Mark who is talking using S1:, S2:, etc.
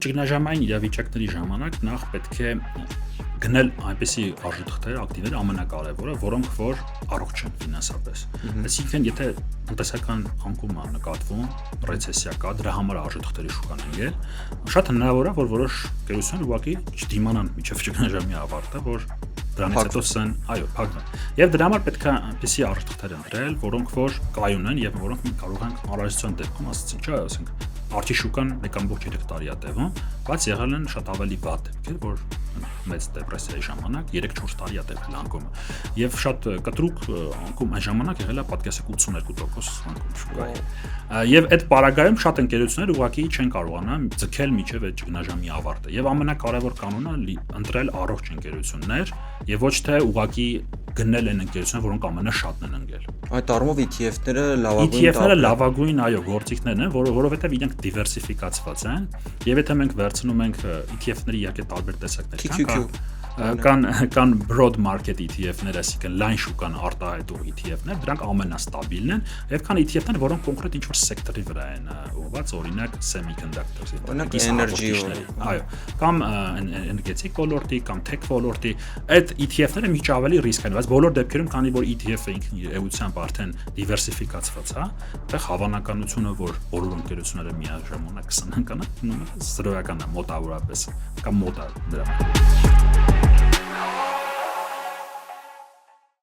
S1: ճգնաժամային իրավիճակների ժամանակ նախ պետք է գնել այնպիսի արժեթղթեր, ակտիվներ ամենակարևորը, որոնք որ առողջ են ֆինանսապես։ Այսինքն, եթե տնտեսական անկում է նկատվում, ռեցեսիա կա, դրա համար արժեթղթերի շուկան ընկել, շատ հնարավոր է, որ որոշ ընկերություններ ուղղակի չդիմանան մինչև ճգնաժամի ավարտը, որ դրանից հետո սեն, այո, փակվեն։ Եվ դրա համար պետք է այնպիսի արժեթղթեր ընտրել, որոնք որ կայուն են եւ որոնք կարող են անհրաժեշտության դեպքում ասեցին, չէ, ասենք Արջի շուկան 1.3 տարի է տևում, բայց եղել են շատ ավելի վատ դեպքեր, որ մեծ դեպրեսիայի ժամանակ 3-4 տարի է տևել անկումը։ Եվ շատ կտրուկ անկում այն ժամանակ եղել է պատկասեք 82% անկում շուկայի։ Եվ այդ պարագայում շատ ընկերություններ ուղղակի չեն կարողանա ձգել միջև այդ ճգնաժամի ավարտը։ Եվ ամենակարևոր կանոնը ընտրել առողջ ընկերություններ եւ ոչ թե ուղղակի գնել են ընկերություններ, որոնք ամենաշատն են ընկել։
S2: Այդ առումով ETF-ները
S1: լավագույն, այո, գործիքներն են, որովհետև իրենք դիվերսիֆիկացված են, եւ եթե մենք վերցնում ենք ETF-ների իհարկե տարբեր տեսակներ կան broad market ETF-ներ, այսինքն լայն շուկան արտահայտող ETF-ներ, դրանք ամենաստաբիլն են, եւ կան ETF-ներ, որոնք կոնկրետ ինչ-որ սեկտորի վրա են ուղղված, օրինակ semiconductors,
S2: օրինակ energy,
S1: այո, կամ էներգետիկ ոլորտի, կամ tech ոլորտի, այդ ETF-ները մի քիչ ավելի ռիսկ են, բայց բոլոր դեպքերում, քանի որ ETF-ը ինքն իր էությամբ արդեն դիվերսիֆիկացված է, այդտեղ հավանականությունը, որ բոլոր ընկերությունները միաժամանակ կսնանկանան, 0% է մոտավորապես, կամ մոտ է դրա։